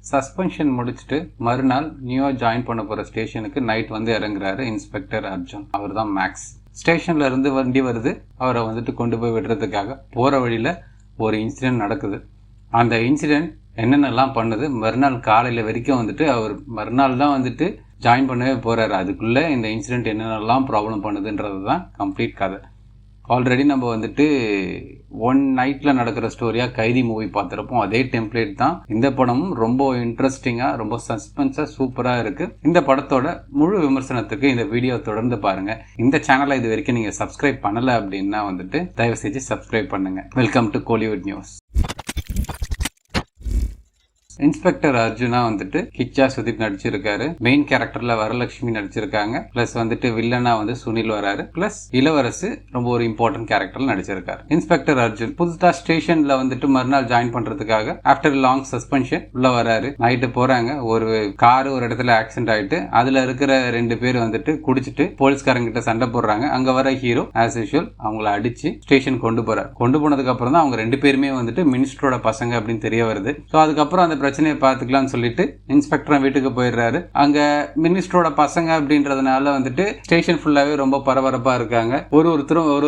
Suspension முடிச்சுட்டு மறுநாள் new join பண்ண போகிற ஸ்டேஷனுக்கு நைட் வந்து இறங்குறாரு இன்ஸ்பெக்டர் அர்ஜுன். அவர் தான் மேக்ஸ். ஸ்டேஷன்ல இருந்து வண்டி வருது, அவரை வந்துட்டு கொண்டு போய் விடுறதுக்காக. போகிற வழியில் ஒரு இன்சிடென்ட் நடக்குது. அந்த இன்சிடென்ட் என்னென்னலாம் பண்ணுது, மறுநாள் காலையில் வரைக்கும் வந்துட்டு அவர் மறுநாள் தான் வந்துட்டு ஜாயின் பண்ணவே போகிறாரு. அதுக்குள்ளே இந்த இன்சிடென்ட் என்னென்னலாம் ப்ராப்ளம் பண்ணுதுன்றது தான் கம்ப்ளீட் கதை. ஆல்ரெடி நம்ம வந்துட்டு ஒன் நைட்டில் நடக்கிற ஸ்டோரியாக கைதி மூவி பார்த்துருப்போம். அதே டெம்ப்ளேட் தான் இந்த படமும். ரொம்ப இன்ட்ரெஸ்டிங்காக, ரொம்ப சஸ்பென்ஸாக, சூப்பராக இருக்குது. இந்த படத்தோட முழு விமர்சனத்துக்கு இந்த வீடியோ தொடர்ந்து பாருங்கள். இந்த சேனலை இது வரைக்கும் நீங்கள் சப்ஸ்கிரைப் பண்ணலை அப்படின்னா வந்துட்டு தயவு செஞ்சு சப்ஸ்கிரைப் பண்ணுங்கள். Welcome to Kollywood news. Inspector Arjuna வந்துட்டு கிச்சா சுதீப் நடிச்சிருக்காரு. மெயின் கேரக்டர்ல வரலட்சுமி நடிச்சிருக்காங்க. பிளஸ் வந்துட்டு வில்லனா வந்து சுனில் வராரு. பிளஸ் இளவரசு ரொம்ப ஒரு இம்பார்ட்டன்ட் கேரக்டர்ல நடிச்சிருக்காரு. இன்ஸ்பெக்டர் அர்ஜுன் புதுசா ஸ்டேஷன்ல வந்துட்டு மறுநாள் ஜாயின் பண்றதுக்காக ஆஃப்டர் லாங் சஸ்பென்ஷன் உள்ள வராரு. நைட்டு போறாங்க. ஒரு கார் ஒரு இடத்துல ஆக்சிடென்ட் ஆயிட்டு அதுல இருக்கிற 2 பேர் வந்துட்டு குடிச்சிட்டு போலீஸ்காரங்க கிட்ட சண்டை போடுறாங்க. அங்க வர ஹீரோ ஆஸ் யூஷுவல் அவங்கள அடிச்சு ஸ்டேஷன் கொண்டு போறாரு. கொண்டு போனதுக்கு அப்புறம் தான் அவங்க 2 பேருமே வந்துட்டு மினிஸ்டரோட பசங்க அப்படின்னு தெரிய வருது. ஸோ அதுக்கப்புறம் அந்த பிரச்சனையை பார்த்துக்கலாம்னு சொல்லிட்டு இன்ஸ்பெக்டர் வீட்டுக்கு போயிடுறாரு. அங்க மினிஸ்டரோட பசங்க அப்படின்றதுனால வந்துட்டு ஸ்டேஷன் ஃபுல்லாவே ரொம்ப பரபரப்பா இருக்காங்க. ஒருத்தரும் ஒரு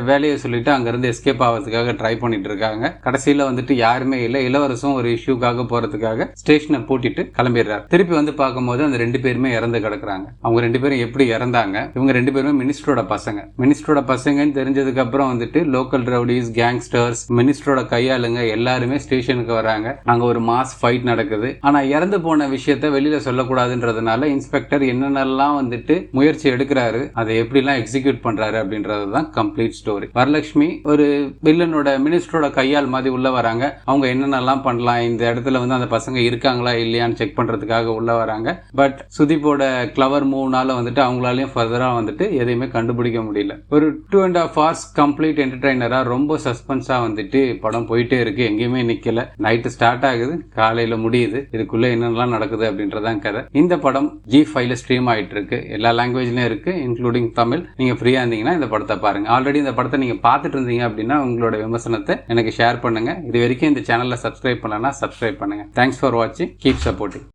வேலையை சொல்லிட்டு அங்க இருந்து எஸ்கேப் ஆகிறதுக்காக ட்ரை பண்ணிட்டு இருக்காங்க. கடைசியில வந்துட்டு யாருமே இல்லை. இளவரசும் ஒரு இஷ்யூக்காக போறதுக்காக ஸ்டேஷனை பூட்டிட்டு கிளம்பிடுறாரு. திருப்பி வந்து பார்க்கும்போது அந்த 2 பேருமே இறந்து கிடக்குறாங்க. அவங்க 2 பேரும் எப்படி இறந்தாங்க? இவங்க 2 பேருமே மினிஸ்டரோட பசங்க. மினிஸ்டரோட பசங்கன்னு தெரிஞ்சதுக்கு அப்புறம் வந்துட்டு லோக்கல் ரவுடிஸ், கேங்ஸ்டர்ஸ், மினிஸ்டரோட கையாளுங்க எல்லாருமே ஸ்டேஷனுக்கு வராங்க. அங்க ஒரு மாஸ் ஃபைட் நடக்குது. ஆனா இறந்து போன விஷயத்த வெளியில சொல்லக்கூடாதுன்றதுனால இன்ஸ்பெக்டர் என்னென்னலாம் வந்துட்டு முயற்சி எடுக்கிறாரு, அதை எப்படிலாம் எக்ஸிக்யூட் பண்றாரு அப்படின்றதுதான் கம்ப்ளீட் ஸ்டோரி. வரலட்சுமி ஒரு வில்லனோட மினிஸ்டரோட கையால் மாதிரி உள்ள வராங்க. அவங்க என்னென்னலாம் பண்ணலாம், இந்த இடத்துல வந்து அந்த பசங்க இருக்காங்களா இல்லையான்னு செக் பண்றதுக்காக உள்ள வராங்க. பட் சுதீப்போட கிளவர் மூவ்னால வந்துட்டு அவங்களாலையும் ஃபர்தரா வந்துட்டு எதையுமே கண்டுபிடிக்க முடியல. ஒரு 2.5 hours கம்ப்ளீட் என்டர்டைனரா ரொம்ப சஸ்பென்ஸா வந்துட்டு படம் போயிட்டே இருக்கு. எங்கேயுமே நிக்கல. நைட்டு ஸ்டார்ட் ஆகுது, காலையில முடியுது. இதுக்குள்ள என்னெல்லாம் நடக்குது அப்படின்றதான் கதை. இந்த படம் G5 ஸ்ட்ரீம் ஆயிட்டு இருக்கு. எல்லா லாங்குவேஜ்லயும் இருக்கு, இன்க்ளூடிங் தமிழ். நீங்க ஃப்ரீயா இருந்தீங்கன்னா இந்த படத்தை பாருங்க. ஆல்ரெடி இந்த படத்தை நீங்க பார்த்துட்டு இருந்தீங்க அப்படின்னா உங்களோட விமர்சனத்தை எனக்கு ஷேர் பண்ணுங்க. இது வரைக்கும் இந்த சேனல்ல சப்ஸ்கிரைப் பண்ணலன்னா சப்ஸ்கிரைப் பண்ணுங்க. தேங்க்ஸ் ஃபார் வாட்சிங். Keep supporting.